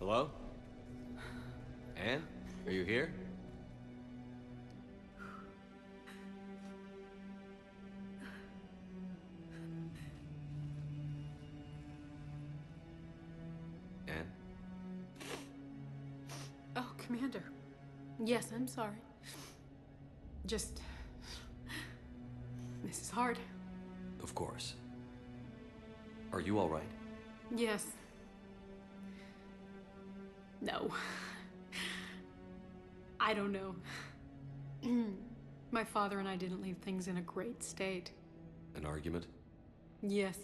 Hello? Anne? Are you here? Anne? Oh, Commander. Yes, I'm sorry. Just... This is hard. Of course. Are you all right? Yes. No. I don't know. My father and I didn't leave things in a great state. An argument? Yes.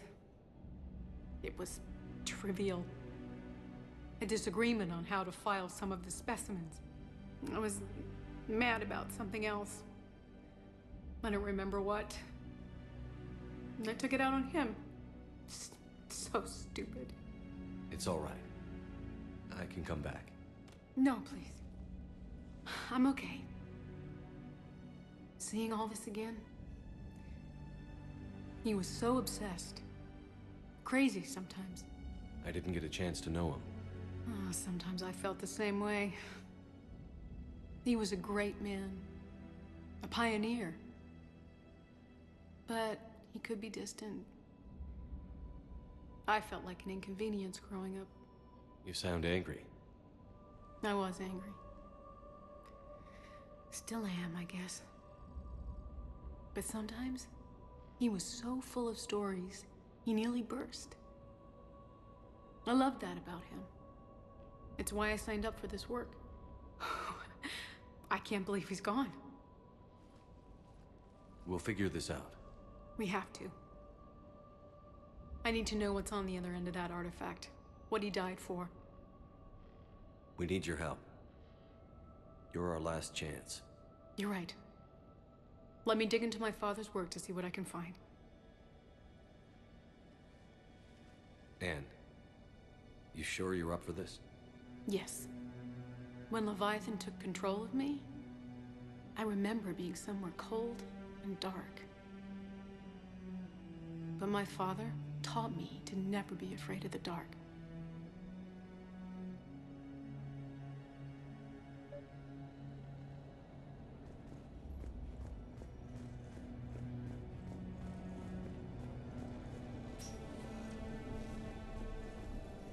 It was trivial. A disagreement on how to file some of the specimens. I was mad about something else. I don't remember what. And I took it out on him. So stupid. It's all right. I can come back. No, please. I'm okay. Seeing all this again? He was so obsessed. Crazy sometimes. I didn't get a chance to know him. Oh, sometimes I felt the same way. He was a great man. A pioneer. But he could be distant. I felt like an inconvenience growing up. You sound angry. I was angry. Still am, I guess. But sometimes, he was so full of stories, he nearly burst. I loved that about him. It's why I signed up for this work. I can't believe he's gone. We'll figure this out. We have to. I need to know what's on the other end of that artifact. What he died for. We need your help. You're our last chance. You're right. Let me dig into my father's work to see what I can find. Anne, you sure you're up for this? Yes. When Leviathan took control of me, I remember being somewhere cold and dark. But my father taught me to never be afraid of the dark.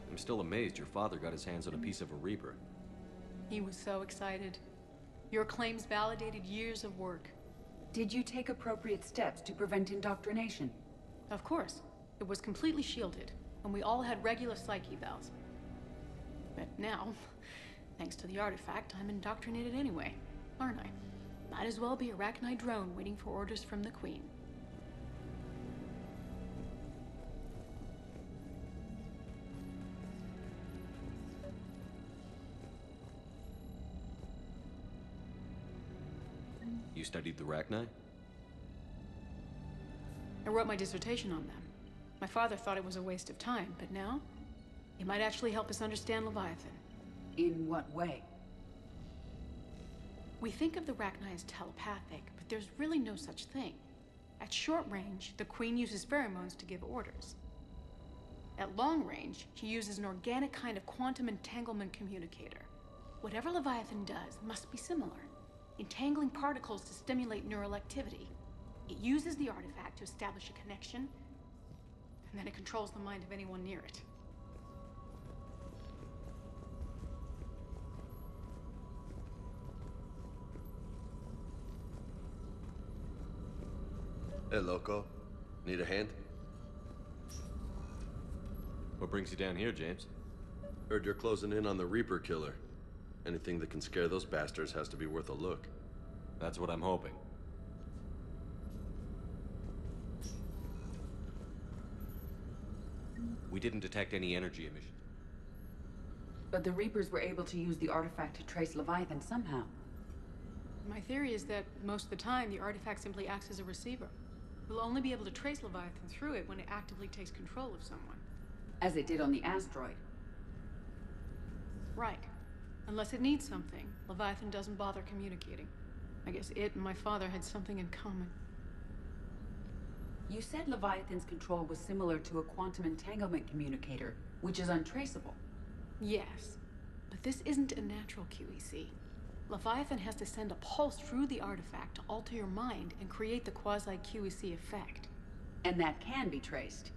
I'm still amazed your father got his hands on a piece of a Reaper. He was so excited. Your claims validated years of work. Did you take appropriate steps to prevent indoctrination? Of course. It was completely shielded, and we all had regular psych evals. But now, thanks to the artifact, I'm indoctrinated anyway, aren't I? Might as well be a Arachnite drone waiting for orders from the Queen. You studied the Arachnite? I wrote my dissertation on them. My father thought it was a waste of time, but now, it might actually help us understand Leviathan. In what way? We think of the Arachnite as telepathic, but there's really no such thing. At short range, the Queen uses pheromones to give orders. At long range, she uses an organic kind of quantum entanglement communicator. Whatever Leviathan does must be similar, entangling particles to stimulate neural activity. It uses the artifact to establish a connection, and then it controls the mind of anyone near it. Hey, loco. Need a hand? What brings you down here, James? Heard you're closing in on the Reaper killer. Anything that can scare those bastards has to be worth a look. That's what I'm hoping. We didn't detect any energy emission. But the Reapers were able to use the artifact to trace Leviathan somehow. My theory is that most of the time, the artifact simply acts as a receiver. We'll only be able to trace Leviathan through it when it actively takes control of someone. As it did on the asteroid. Right. Unless it needs something, Leviathan doesn't bother communicating. I guess it and my father had something in common. You said Leviathan's control was similar to a quantum entanglement communicator, which is untraceable. Yes, But this isn't a natural QEC. Leviathan has to send a pulse through the artifact to alter your mind and create the quasi-QEC effect. And that can be traced.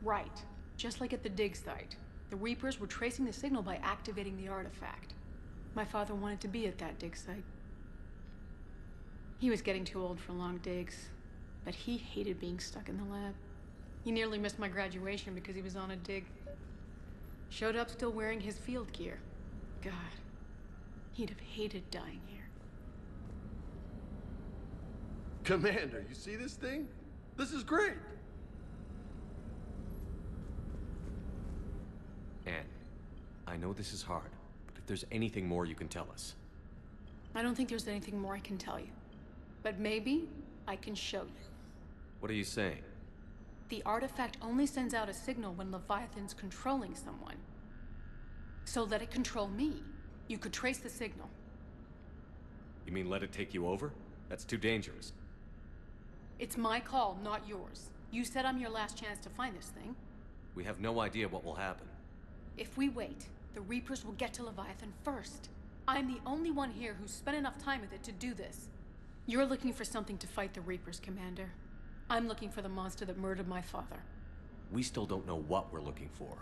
Right. Just like at the dig site. The Reapers were tracing the signal by activating the artifact. My father wanted to be at that dig site. He was getting too old for long digs, but he hated being stuck in the lab. He nearly missed my graduation because he was on a dig. Showed up still wearing his field gear. God, he'd have hated dying here. Commander, you see this thing? This is great! Anne, I know this is hard, but if there's anything more you can tell us. I don't think there's anything more I can tell you. But maybe I can show you. What are you saying? The artifact only sends out a signal when Leviathan's controlling someone. So let it control me. You could trace the signal. You mean let it take you over? That's too dangerous. It's my call, not yours. You said I'm your last chance to find this thing. We have no idea what will happen. If we wait, the Reapers will get to Leviathan first. I'm the only one here who's spent enough time with it to do this. You're looking for something to fight the Reapers, Commander. I'm looking for the monster that murdered my father. We still don't know what we're looking for.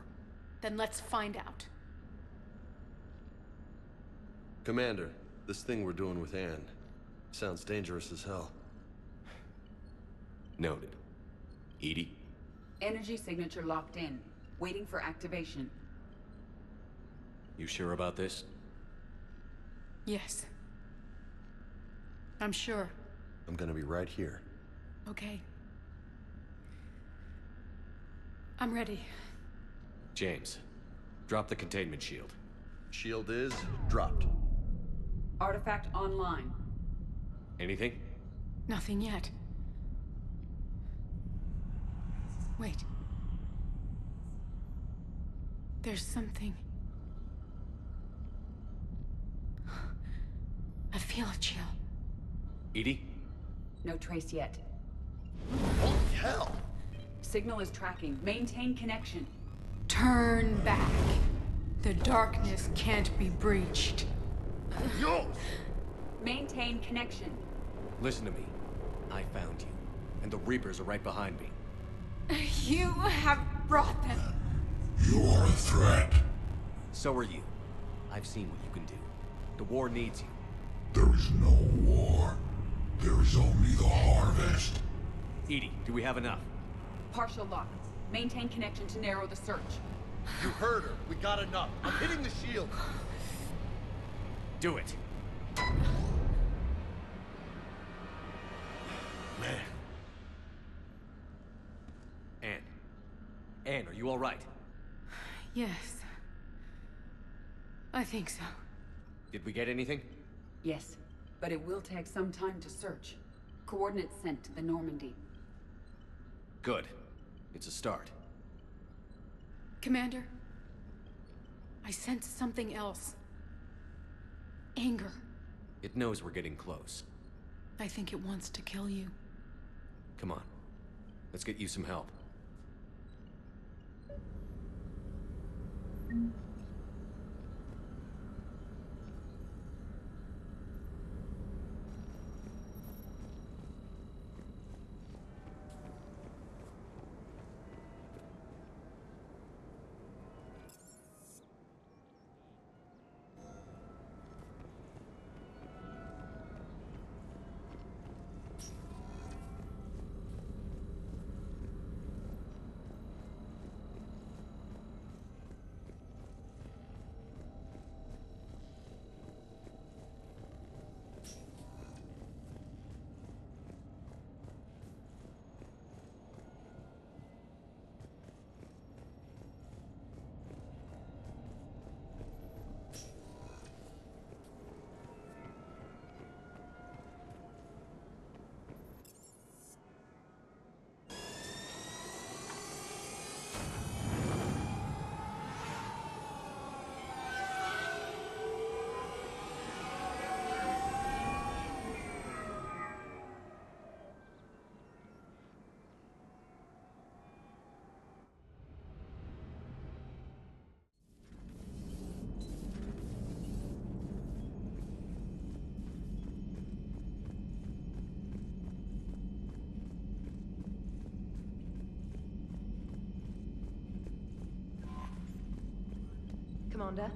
Then let's find out. Commander, this thing we're doing with Anne sounds dangerous as hell. Noted. Edie? Energy signature locked in. Waiting for activation. You sure about this? Yes. I'm sure. I'm gonna be right here. Okay. I'm ready. James, drop the containment shield. Shield is dropped. Artifact online. Anything? Nothing yet. Wait. There's something. I feel a chill. Edie? No trace yet. Holy hell! Signal is tracking. Maintain connection. Turn back. The darkness can't be breached. Yo! Maintain connection. Listen to me. I found you, and the Reapers are right behind me. You have brought them. You are a threat. So are you. I've seen what you can do. The war needs you. There is no war. There is only the harvest. Edie, do we have enough? Partial lock. Maintain connection to narrow the search. You heard her. We got enough. I'm hitting the shield. Do it. Man. Anne, are you all right? Yes. I think so. Did we get anything? Yes, but it will take some time to search. Coordinates sent to the Normandy. Good. It's a start. Commander, I sense something else. Anger. It knows we're getting close. I think it wants to kill you. Come on. Let's get you some help. Commander.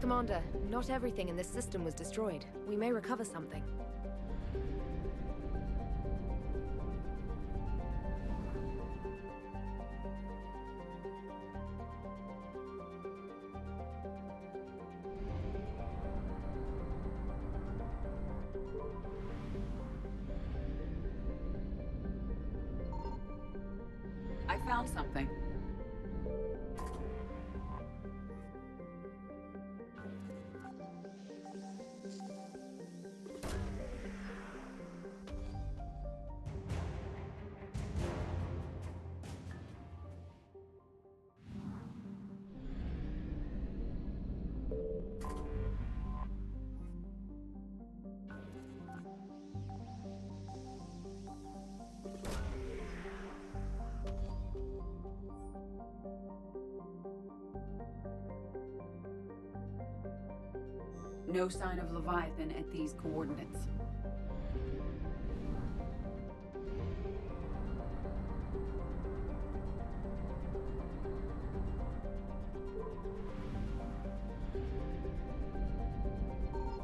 Commander, not everything in this system was destroyed. We may recover something. I found something. No sign of Leviathan at these coordinates.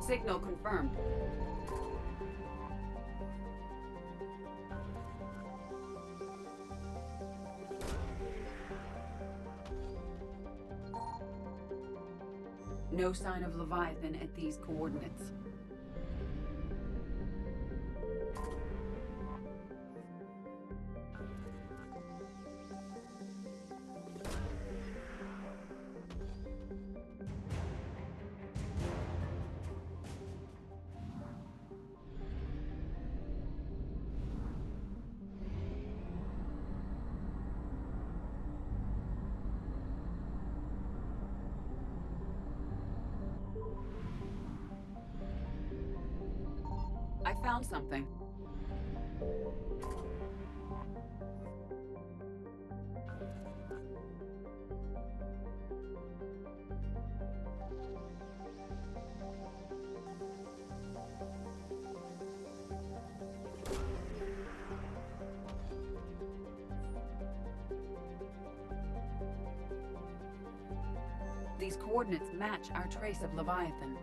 Signal confirmed. No sign of Leviathan at these coordinates. I found something. These coordinates match our trace of Leviathan.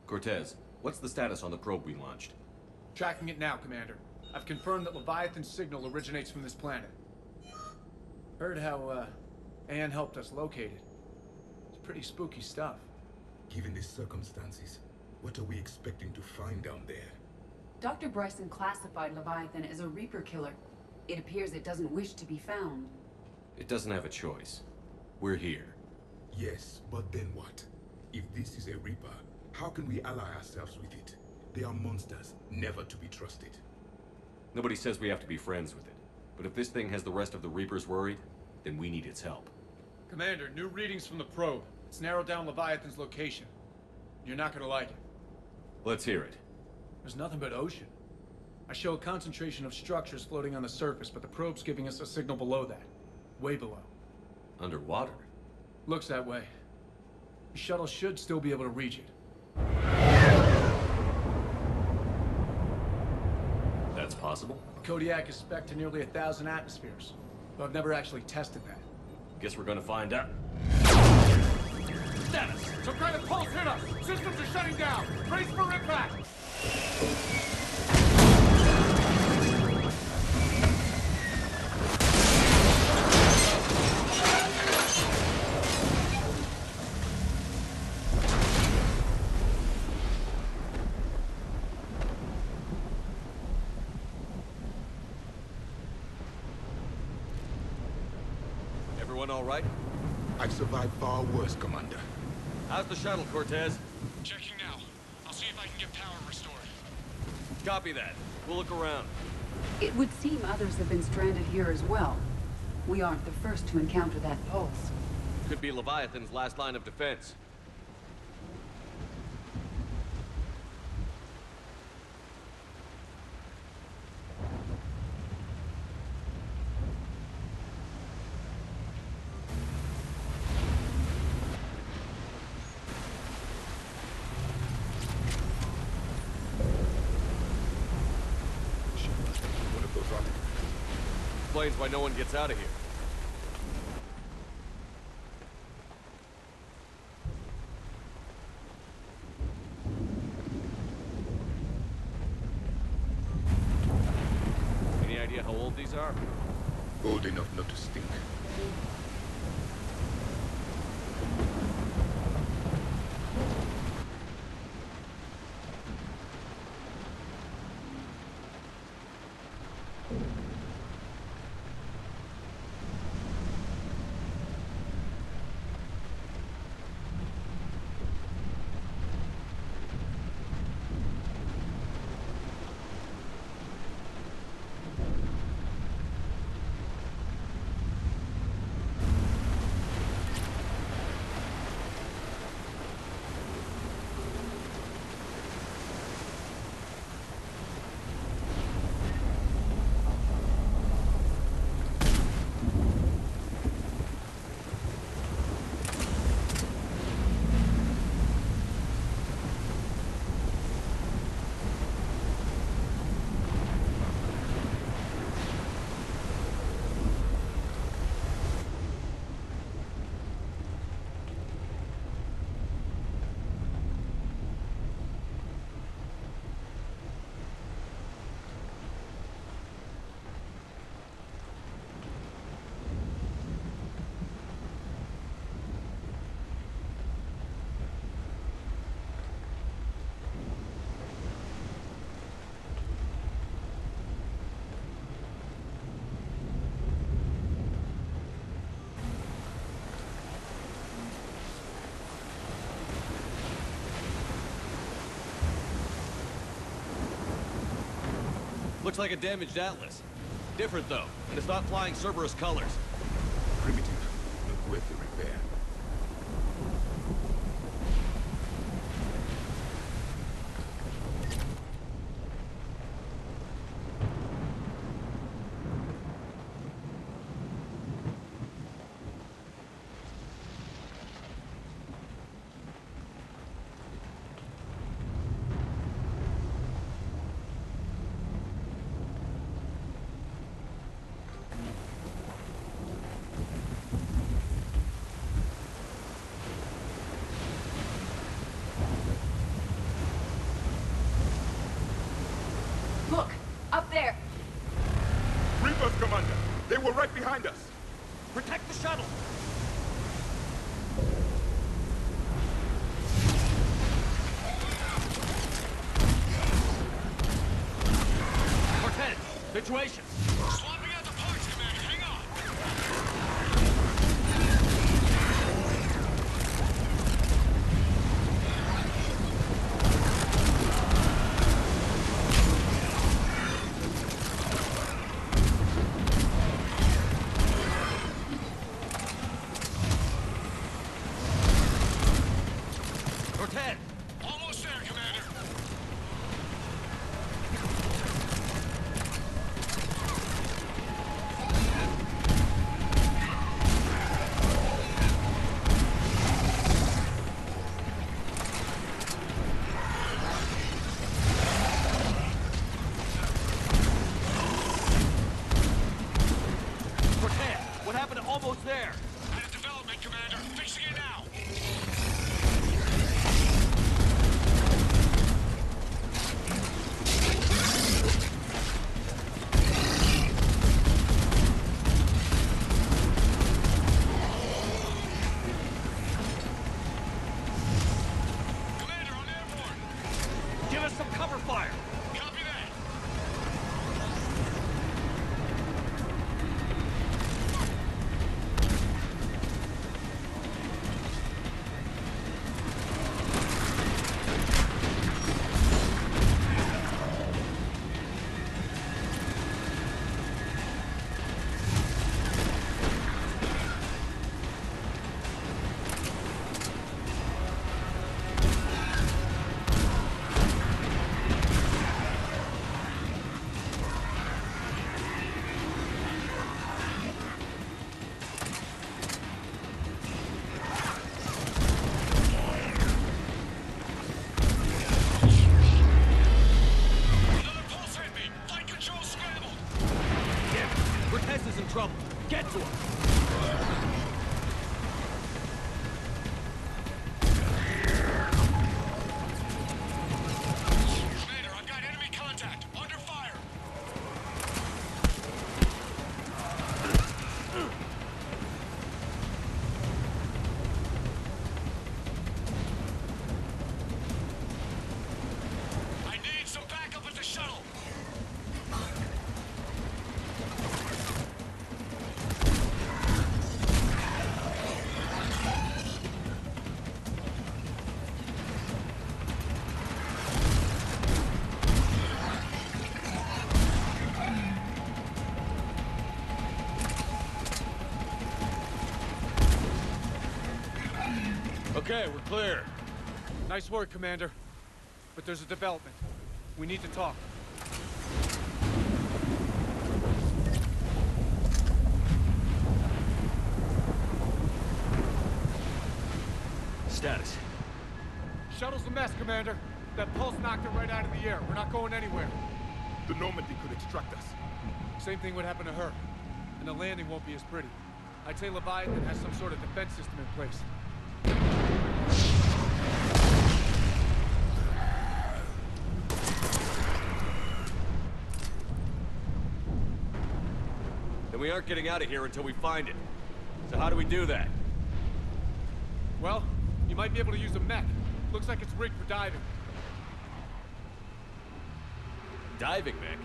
Cortez, what's the status on the probe we launched? Tracking it now, Commander. I've confirmed that Leviathan's signal originates from this planet. Heard how, Anne helped us locate it. It's pretty spooky stuff. Given the circumstances, what are we expecting to find down there? Dr. Bryson classified Leviathan as a Reaper killer. It appears it doesn't wish to be found. It doesn't have a choice. We're here. Yes, but then what? If this is a Reaper, how can we ally ourselves with it? They are monsters, never to be trusted. Nobody says we have to be friends with it. But if this thing has the rest of the Reapers worried, then we need its help. Commander, new readings from the probe. It's narrowed down Leviathan's location. You're not gonna like it. Let's hear it. There's nothing but ocean. I show a concentration of structures floating on the surface, but the probe's giving us a signal below that. Way below. Underwater? Looks that way. The shuttle should still be able to reach it. That's possible? Kodiak is spec'd to nearly 1,000 atmospheres, but I've never actually tested that. Guess we're gonna find out. Status! Some kind of pulse hit us! Systems are shutting down! Brace for impact! Everyone all right? I've survived far worse, Commander. How's the shuttle, Cortez? Checking now. I'll see if I can get power restored. Copy that. We'll look around. It would seem others have been stranded here as well. We aren't the first to encounter that pulse. Could be Leviathan's last line of defense. One of those rockets. Explains why no one gets out of here. Any idea how old these are? Old enough not to stink. Looks like a damaged Atlas. Different though, and it's not flying Cerberus colors. Primitive, not worth the repair. Look! Up there! Reapers, Commander! They were right behind us! Protect the shuttle! Cortez, situation! Swapping out the parts, Commander. Hang on. Okay, we're clear. Nice work, Commander. But there's a development. We need to talk. Status. Shuttle's a mess, Commander. That pulse knocked it right out of the air. We're not going anywhere. The Normandy could extract us. Same thing would happen to her. And the landing won't be as pretty. I'd say Leviathan has some sort of defense system in place. Then we aren't getting out of here until we find it. So how do we do that? Well, you might be able to use a mech. Looks like it's rigged for diving. Diving mech?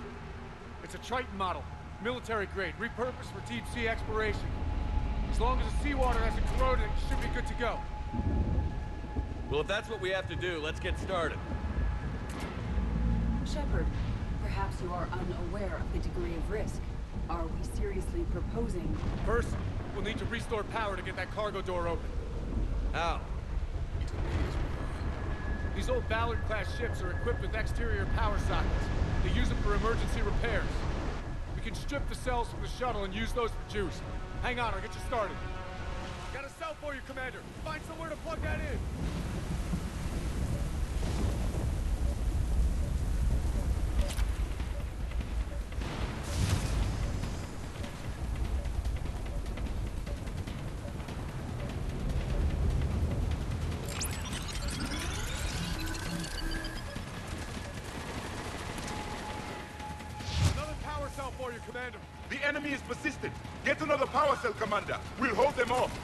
It's a Triton model. Military grade, repurposed for deep sea exploration. As long as the seawater hasn't corroded, it should be good to go. Well, if that's what we have to do, let's get started. Shepard, perhaps you are unaware of the degree of risk. Are we seriously proposing? First, we'll need to restore power to get that cargo door open. How? These old Ballard-class ships are equipped with exterior power sockets. They use them for emergency repairs. We can strip the cells from the shuttle and use those for juice. Hang on, I'll get you started. Got a cell for you, Commander. Find somewhere to plug that in. For you, Commander. The enemy is persistent. Get another power cell, Commander. We'll hold them off.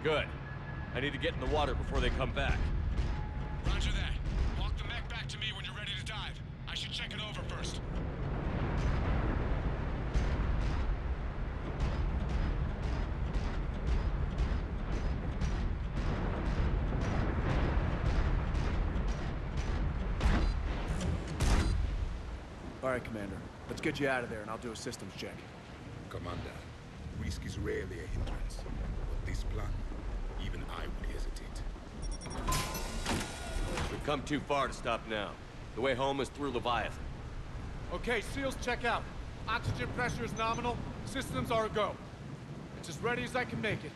Good. I need to get in the water before they come back. Roger that. Walk the mech back to me when you're ready to dive. I should check it over first. All right, Commander. Let's get you out of there, and I'll do a systems check. Commander, risk is rarely a hindrance. But this plan, even I would hesitate. We've come too far to stop now. The way home is through Leviathan. Okay, SEALs check out. Oxygen pressure is nominal. Systems are a go. It's as ready as I can make it.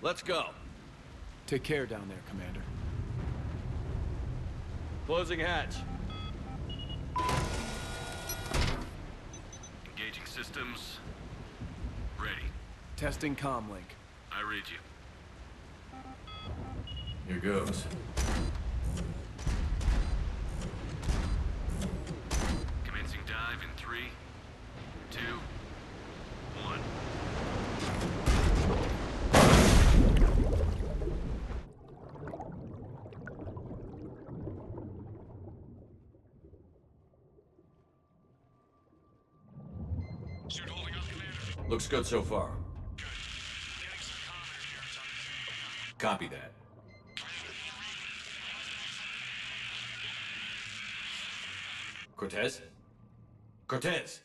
Let's go. Take care down there, Commander. Closing hatch. Engaging systems. Ready. Testing comm link. I read you. Here goes. Commencing dive in 3, 2, 1. Suit holding up, Commander. Looks good so far. Good. Getting some commenters here. It's on the Copy that. Cortez? Cortez!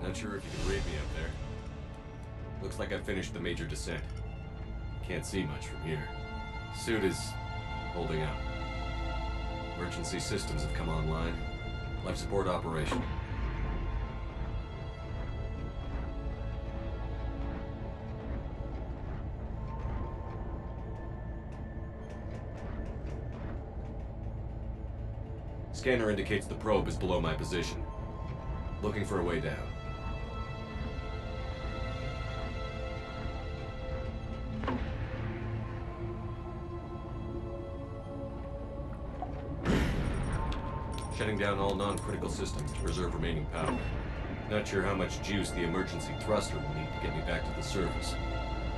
Not sure if you can read me up there. Looks like I finished the major descent. Can't see much from here. Suit is holding up. Emergency systems have come online. Life support operation. Scanner indicates the probe is below my position. Looking for a way down. Shutting down all non-critical systems to preserve remaining power. Not sure how much juice the emergency thruster will need to get me back to the surface.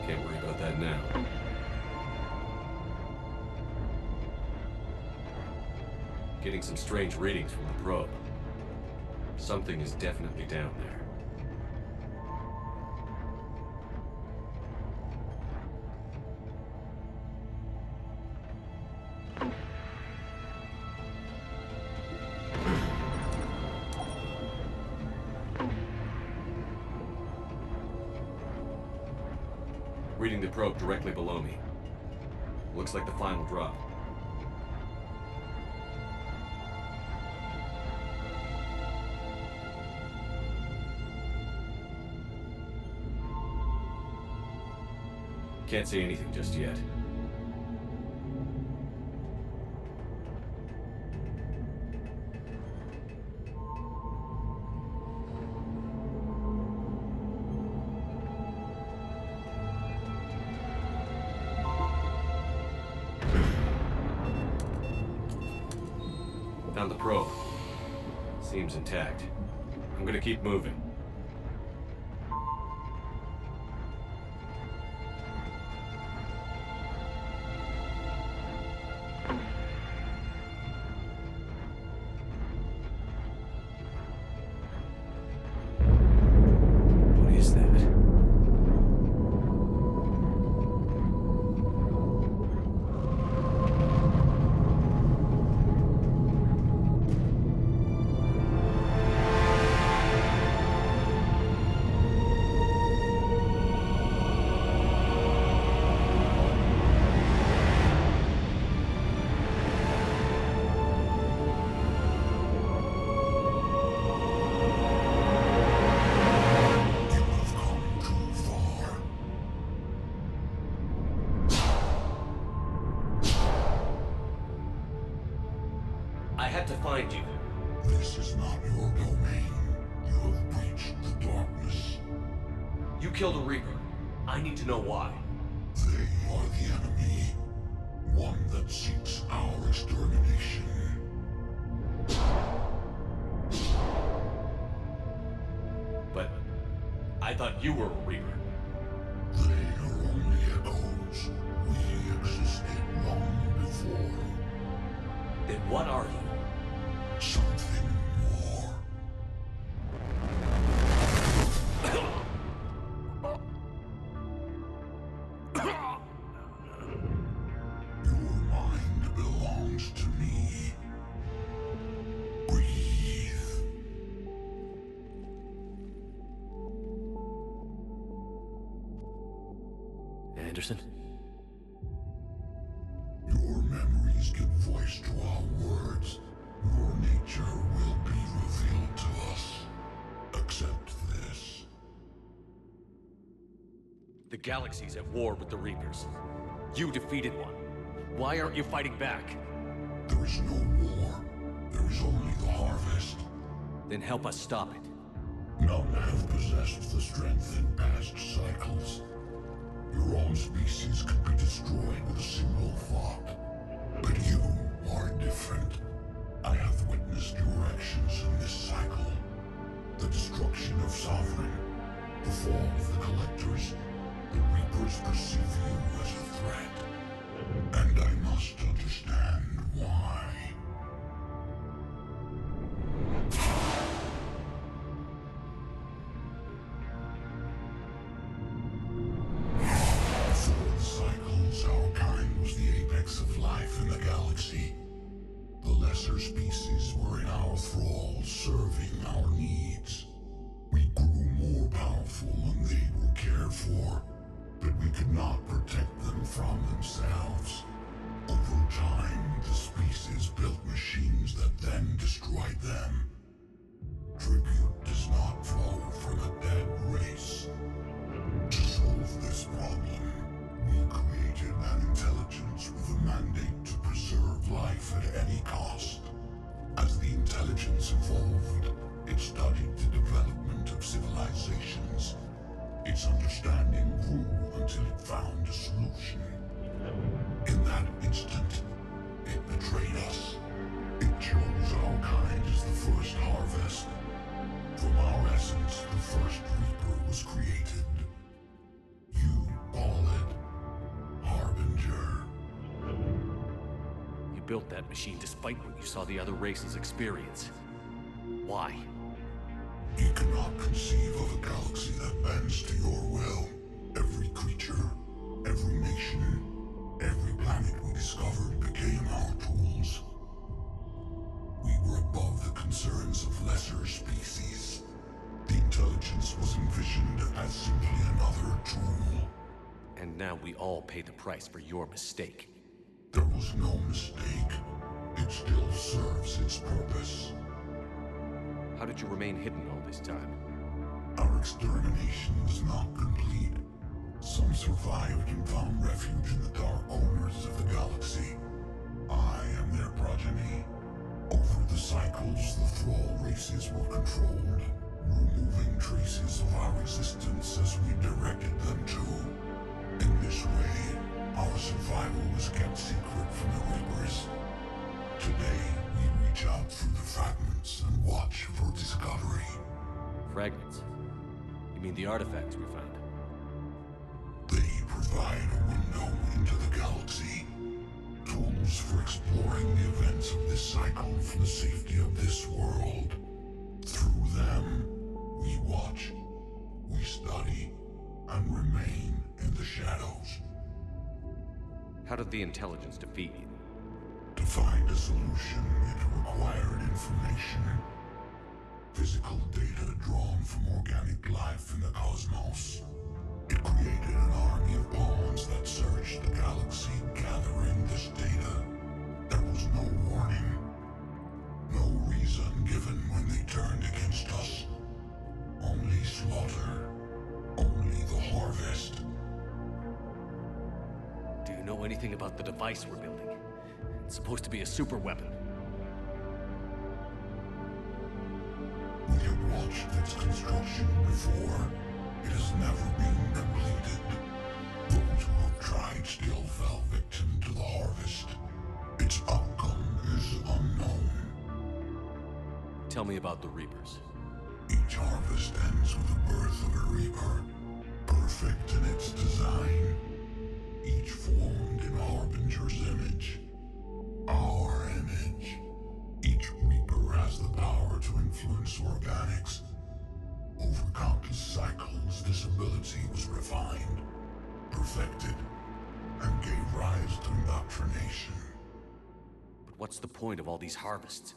Can't worry about that now. Getting some strange readings from the probe. Something is definitely down there. Reading the probe directly below me. Looks like the final drop. Can't see anything just yet. Found the probe. Seems intact. I'm gonna keep moving. What is that? I had to find you. This is not your domain. You have breached the darkness. You killed a Reaper. I need to know why. They are the enemy. One that seeks our extermination. I thought you were a Reaper. They are only echoes. We existed long before. Then what are you? Something more. Your mind belongs to me. Breathe. Anderson? Your memories give voice to our words. Your nature will be revealed to us. Accept this. The galaxy's at war with the Reapers. You defeated one. Why aren't you fighting back? There is no war. There is only the harvest. Then help us stop it. None have possessed the strength in past cycles. Your own species could be destroyed with a single thought. But you are different. I have witnessed your actions in this cycle. The destruction of Sovereign, the fall of the Collectors. The Reapers perceive you as a threat. And I must understand why. Before the cycles, our kind was the apex of life in the galaxy. The lesser species were in our thrall, serving our needs. We grew more powerful and they were cared for, but we could not protect them from themselves. Over time, the species built machines that then destroyed them. Tribute does not flow from a dead race. To solve this problem, we created an intelligence with a mandate to preserve life at any cost. As the intelligence evolved, it studied the development of civilizations. Its understanding grew until it found a solution. In that instant, it betrayed us. It chose our kind as the first harvest. From our essence, the first Reaper was created. You call it Harbinger. You built that machine despite what you saw the other races experience. Why? You cannot conceive of a galaxy that bends to your will. Every creature, every nation, every planet we discovered became our tools. We were above the concerns of lesser species. The intelligence was envisioned as simply another tool. And now we all pay the price for your mistake. There was no mistake. It still serves its purpose. How did you remain hidden all this time? Our extermination was not complete. Some survived and found refuge in the dark corners of the galaxy. I am their progeny. Over the cycles, the thrall races were controlled, removing traces of our existence as we directed them to. In this way, our survival was kept secret from the Reapers. Today, we reach out through the fragments and watch for discovery. Fragments? You mean the artifacts we found? They provide a window into the galaxy. Tools for exploring the events of this cycle for the safety of this world. Through them, we watch, we study, and remain in the shadows. How did the intelligence defeat you? To find a solution, it required information. Physical data drawn from organic life in the cosmos. It created an army of pawns that searched the galaxy, gathering this data. There was no warning. No reason given when they turned against us. Only slaughter. Only the harvest. Do you know anything about the device we're building? It's supposed to be a super weapon. We have watched its construction before. It has never been completed. Those who have tried still fell victim to the harvest. Its outcome is unknown. Tell me about the Reapers. Each harvest ends with the birth of a reaper, perfect in its design, each formed in Harbinger's image, our image. Each reaper has the power to influence organics. Over countless cycles, this ability was refined, perfected, and gave rise to indoctrination. But what's the point of all these harvests?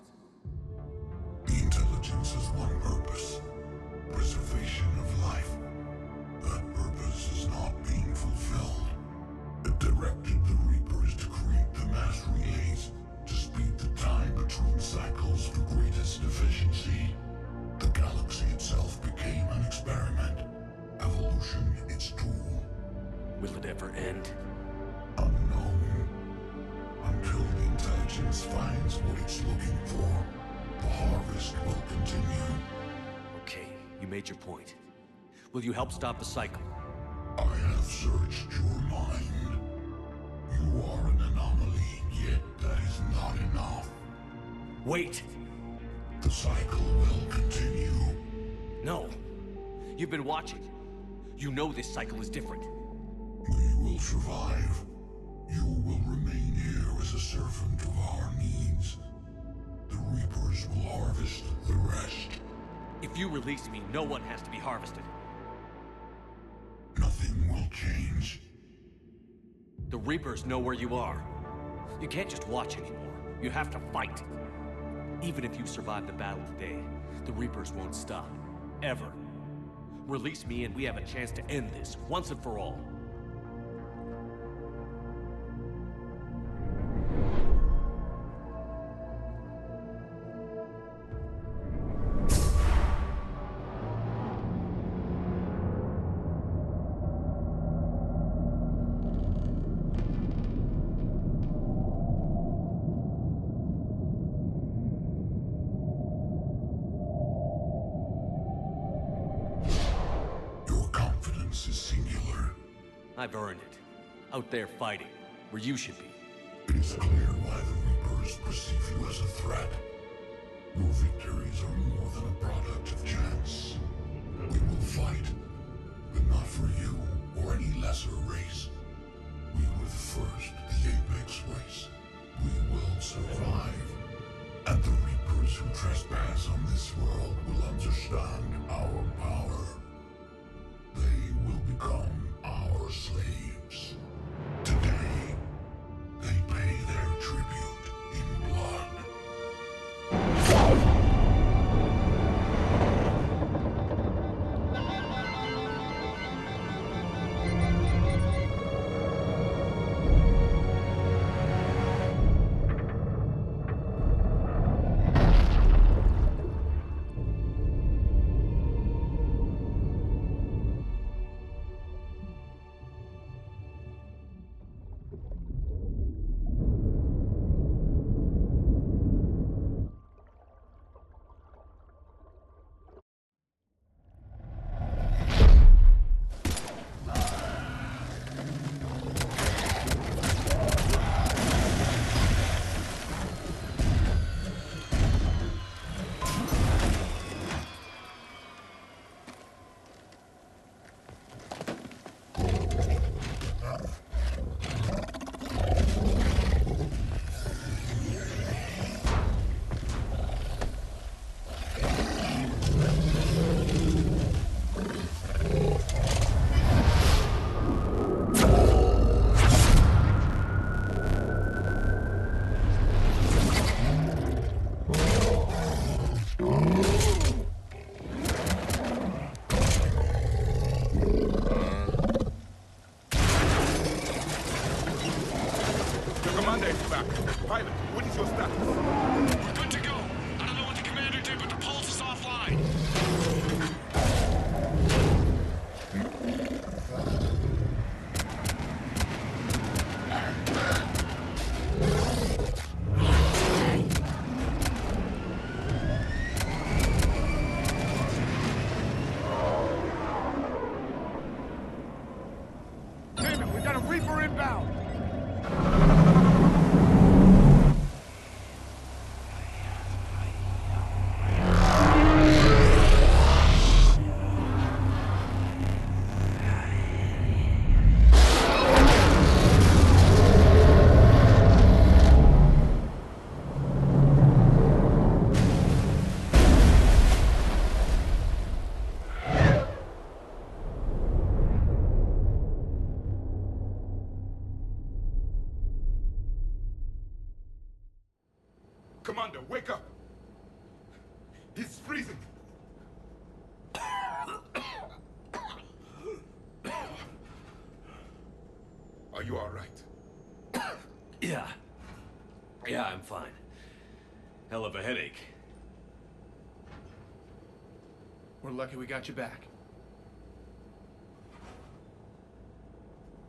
The intelligence has one purpose: preservation of life. That purpose is not being fulfilled. It directed the Reapers to create the mass relays to speed the time between cycles for greatest efficiency. The galaxy itself became an experiment. Evolution its tool. Will it ever end? Unknown. Until the intelligence finds what it's looking for, the harvest will continue. Okay, you made your point. Will you help stop the cycle? I have searched your mind. You are an anomaly, yet that is not enough. Wait! The cycle will continue. No! You've been watching. You know this cycle is different. We will survive. You will remain here as a servant of our needs. The Reapers will harvest the rest. If you release me, no one has to be harvested. Nothing will change. The Reapers know where you are. You can't just watch anymore. You have to fight. Even if you survive the battle today, the Reapers won't stop. Ever. Release me and we have a chance to end this, once and for all. I've earned it. Out there fighting, where you should be. It is clear why the Reapers perceive you as a threat. Your victories are more than a product of chance. We will fight, but not for you or any lesser race. We were the first, the Apex race. We will survive. And the Reapers who trespass on this world will understand our power. They will become our slaves. Today, they pay their tribute in blood. breathing! Are you all right? Yeah. Yeah, I'm fine. Hell of a headache. We're lucky we got you back.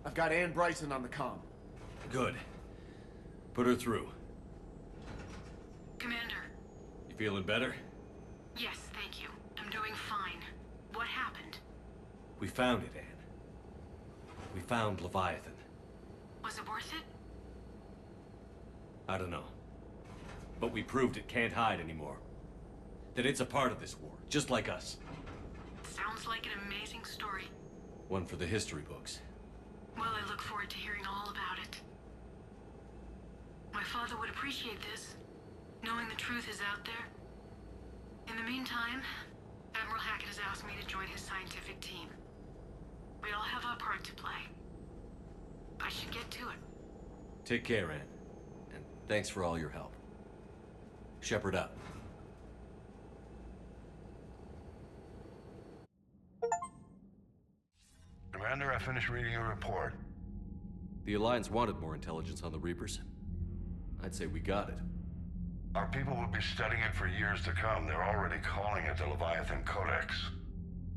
I've got Ann Bryson on the comm. Good. Put her through. Commander. You feeling better? Yes, thank you. I'm doing fine. What happened? We found it, Anne. We found Leviathan. Was it worth it? I don't know. But we proved it can't hide anymore. That it's a part of this war, just like us. Sounds like an amazing story. One for the history books. Well, I look forward to hearing all about it. My father would appreciate this, knowing the truth is out there. In the meantime, Admiral Hackett has asked me to join his scientific team. We all have our part to play. I should get to it. Take care, Anne. And thanks for all your help. Shepard up. Commander, I finished reading your report. The Alliance wanted more intelligence on the Reapers. I'd say we got it. Our people will be studying it for years to come. They're already calling it the Leviathan Codex.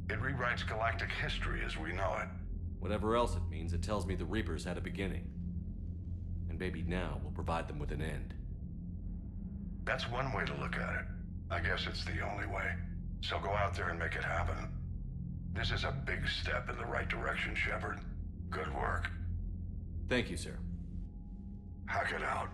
It rewrites galactic history as we know it. Whatever else it means, it tells me the Reapers had a beginning. And maybe now we'll provide them with an end. That's one way to look at it. I guess it's the only way. So go out there and make it happen. This is a big step in the right direction, Shepard. Good work. Thank you, sir. Hackett out.